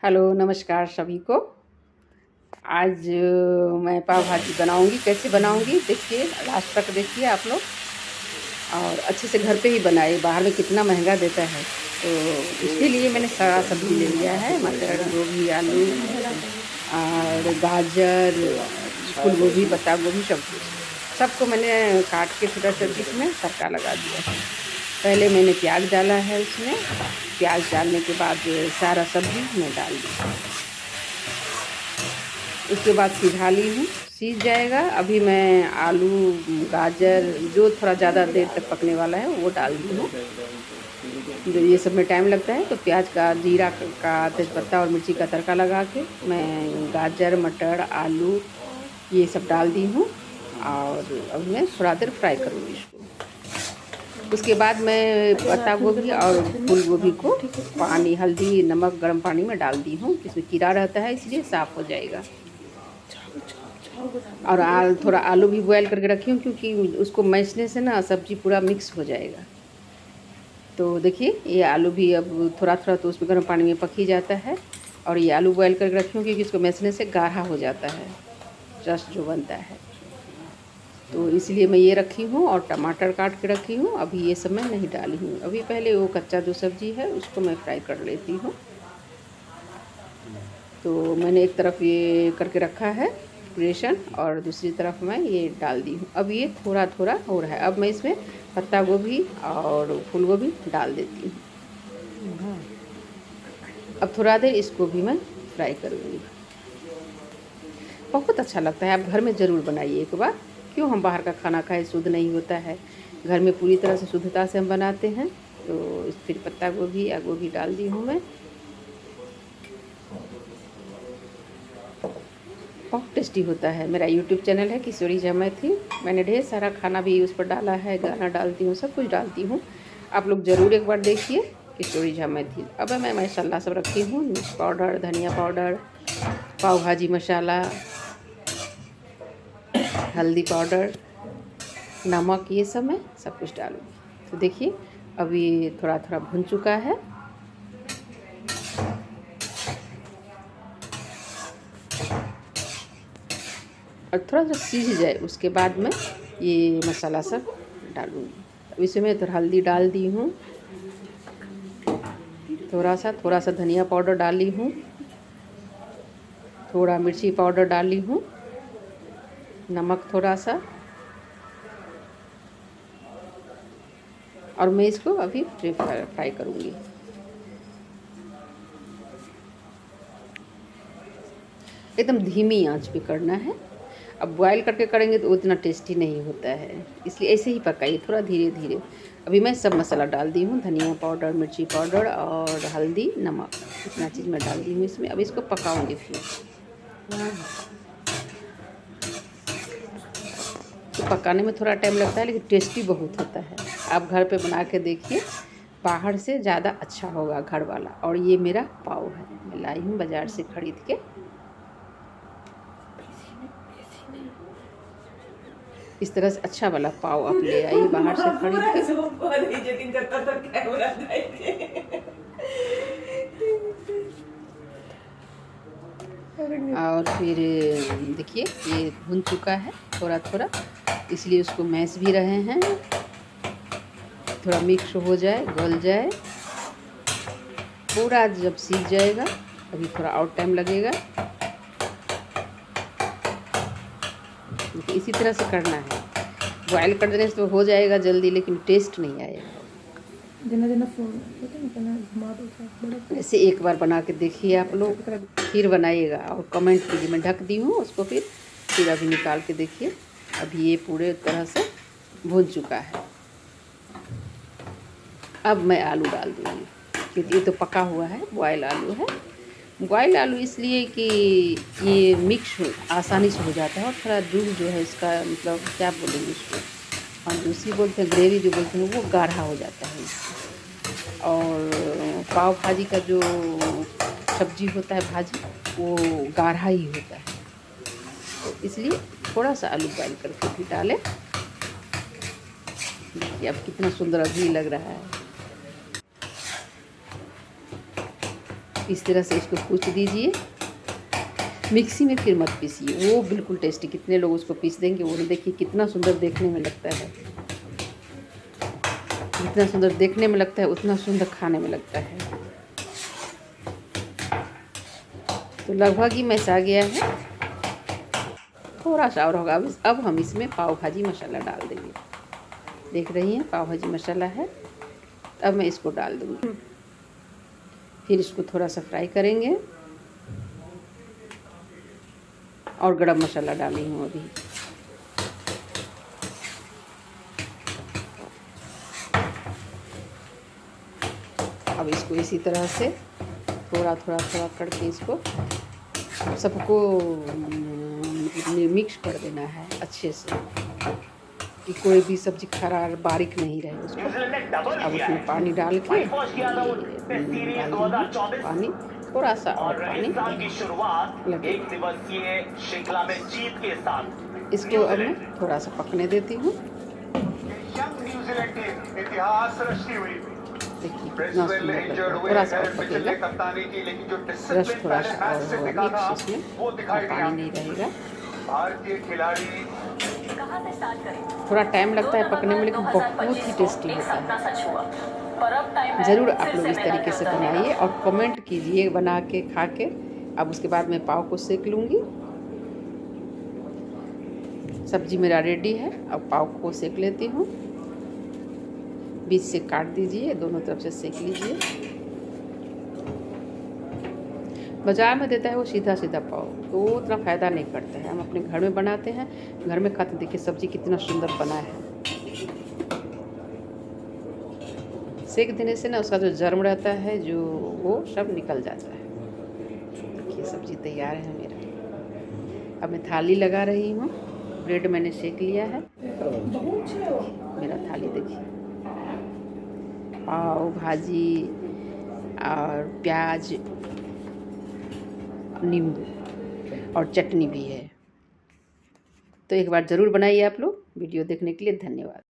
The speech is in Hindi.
हेलो नमस्कार सभी को। आज मैं पाव भाजी बनाऊंगी। कैसे बनाऊंगी देखिए, लास्ट तक देखिए आप लोग। और अच्छे से घर पे ही बनाए, बाहर में कितना महंगा देता है। तो उसके लिए मैंने सारा सब्ज़ी ले लिया है, मटर, गोभी, आलू और गाजर, फूल गोभी, पत्ता गोभी, सब कुछ। सबको मैंने काट के छोटा-छोटा पीस में तड़का लगा दिया है। पहले मैंने प्याज डाला है उसमें। प्याज डालने के बाद सारा सब्ज़ी मैं डाल दी। उसके बाद सिझा ली हूँ, सीज जाएगा। अभी मैं आलू, गाजर जो थोड़ा ज़्यादा देर तक पकने वाला है वो डाल दी हूँ। जो ये सब में टाइम लगता है तो प्याज का, जीरा का, तेज़पत्ता और मिर्ची का तड़का लगा के मैं गाजर, मटर, आलू ये सब डाल दी हूँ। और अब मैं थोड़ा देर फ्राई करूँगी इसको। उसके बाद मैं पत्ता गोभी और फूल गोभी को पानी, हल्दी, नमक, गर्म पानी में डाल दी हूँ। इसमें कीड़ा रहता है इसलिए साफ़ हो जाएगा। और थोड़ा आलू भी बॉयल करके रखी हूँ, क्योंकि उसको मैशने से ना सब्ज़ी पूरा मिक्स हो जाएगा। तो देखिए ये आलू भी अब थोड़ा-थोड़ा तो उसमें गर्म पानी में पक ही जाता है। और ये आलू बॉयल करके रखी हूँ क्योंकि इसको मैशने से गाढ़ा हो जाता है, रस जो बनता है। तो इसलिए मैं ये रखी हूँ और टमाटर काट के रखी हूँ। अभी ये सब मैं नहीं डाली हूँ। अभी पहले वो कच्चा जो सब्ज़ी है उसको मैं फ्राई कर लेती हूँ। तो मैंने एक तरफ ये करके रखा है प्रिपरेशन, और दूसरी तरफ मैं ये डाल दी हूँ। अब ये थोड़ा थोड़ा हो रहा है। अब मैं इसमें पत्ता गोभी और फूल गोभी डाल देती हूँ। अब थोड़ा देर इसको भी मैं फ्राई करूँगी। बहुत अच्छा लगता है, आप घर में ज़रूर बनाइए एक बार। क्यों हम बाहर का खाना खाएं, शुद्ध नहीं होता है। घर में पूरी तरह से शुद्धता से हम बनाते हैं। तो फिर पत्ता गोभी या गोभी डाल दी हूँ मैं। बहुत टेस्टी होता है। मेरा यूट्यूब चैनल है किशोरी जमायथी। मैंने ढेर सारा खाना भी उस पर डाला है, गाना डालती हूँ, सब कुछ डालती हूँ। आप लोग ज़रूर एक बार देखिए किशोरी जमायथी। अब मैं मसाला सब रखी हूँ, मिर्च पाउडर, धनिया पाउडर, पाव भाजी मसाला, हल्दी पाउडर, नमक, ये सब मैं सब कुछ डालूँगी। तो देखिए अभी थोड़ा थोड़ा भुन चुका है। और थोड़ा सा सीज जाए उसके बाद में ये मसाला सब डालूँगी। अब इसमें मैं तो हल्दी डाल दी हूँ, थोड़ा सा धनिया पाउडर डाली हूँ, थोड़ा मिर्ची पाउडर डाली हूँ, नमक थोड़ा सा। और मैं इसको अभी फ्राई करूँगी। एकदम धीमी आंच पे करना है। अब बॉयल करके करेंगे तो उतना टेस्टी नहीं होता है, इसलिए ऐसे ही पकाइए थोड़ा धीरे धीरे। अभी मैं सब मसाला डाल दी हूँ, धनिया पाउडर, मिर्ची पाउडर और हल्दी, नमक, इतना चीज़ मैं डाल दी हूँ इसमें। अब इसको पकाऊंगी फिर। तो पकाने में थोड़ा टाइम लगता है लेकिन टेस्टी बहुत होता है। आप घर पे बना के देखिए, बाहर से ज़्यादा अच्छा होगा घर वाला। और ये मेरा पाव है, मैं लाई हूँ बाज़ार से ख़रीद के। इस तरह से अच्छा वाला पाव आप ले आइए बाहर से खरीद के। और फिर देखिए ये भुन चुका है थोड़ा थोड़ा, इसलिए उसको मैश भी रहे हैं। थोड़ा मिक्स हो जाए, गल जाए पूरा। जब सीज जाएगा, अभी थोड़ा और टाइम लगेगा। इसी तरह से करना है। बॉयल कर देने से तो हो जाएगा जल्दी, लेकिन टेस्ट नहीं आएगा। ऐसे एक बार बना के देखिए आप लोग, फिर बनाइएगा और कमेंट कीजिए। मैं ढक दी हूँ उसको, फिर अभी निकाल के देखिए। अभी ये पूरे तरह से भून चुका है। अब मैं आलू डाल दूँगी, क्योंकि ये तो पका हुआ है, बॉयल आलू है। बॉयल आलू इसलिए कि ये मिक्स आसानी से हो जाता है। और थोड़ा दूध जो है इसका, मतलब क्या बोलेंगे उसको, और दूसरी बोलते हैं ग्रेवी जो बोलते हैं, वो गाढ़ा हो जाता है। और पाव भाजी का जो सब्जी होता है, भाजी, वो गाढ़ा ही होता है। तो इसलिए थोड़ा सा आलू बॉयल करके भी डालें। देखिए अब कितना सुंदर अभी लग रहा है। इस तरह से इसको कूच दीजिए। मिक्सी में फिर मत पीसिए, वो बिल्कुल टेस्टी, कितने लोग उसको पीस देंगे वो नहीं, देखिए कितना सुंदर देखने में लगता है। जितना सुंदर देखने में लगता है उतना सुंदर खाने में लगता है। तो लगभग ही मैस आ गया है, थोड़ा सा और होगा। अब हम इसमें पाव भाजी मसाला डाल देंगे। देख रही हैं पाव भाजी मसाला है, अब मैं इसको डाल दूँगी। फिर इसको थोड़ा सा फ्राई करेंगे और गरम मसाला डाली हूँ अभी। अब इसको इसी तरह से थोड़ा करके इसको सबको मिक्स कर देना है अच्छे से, कि कोई भी सब्जी खराब बारीक नहीं रहे उसको। अब उसमें पानी डाल के पानी थोड़ा सा और पानी लगे, इसको अब मैं थोड़ा सा पकने देती हूँ। देखिए कितना सुंदर लग रहा है, थोड़ा सा और पकेगा, रस थोड़ा सा और मिक्स, इसमें पानी नहीं रहेगा। थोड़ा टाइम लगता है पकने में, लेकिन बहुत ही टेस्टी होता है। ज़रूर आप लोग इस तरीके से बनाइए और कमेंट कीजिए बना के खा के। अब उसके बाद मैं पाव को सेक लूँगी। सब्जी मेरा रेडी है, अब पाव को सेक लेती हूँ। बीच से काट दीजिए, दोनों तरफ से सेक लीजिए। बाज़ार में देता है वो सीधा सीधा पाव, तो वो उतना फ़ायदा नहीं करता है। हम अपने घर में बनाते हैं, घर में खाते। देखिए सब्ज़ी कितना सुंदर बना है। सेक देने से ना उसका जो जर्म रहता है जो वो सब निकल जाता है। देखिए सब्ज़ी तैयार है मेरा। अब मैं थाली लगा रही हूँ। ब्रेड मैंने सेक लिया है, मेरा थाली देखिए। पाव भाजी और प्याज, नींबू और चटनी भी है। तो एक बार ज़रूर बनाइए आप लोग। वीडियो देखने के लिए धन्यवाद।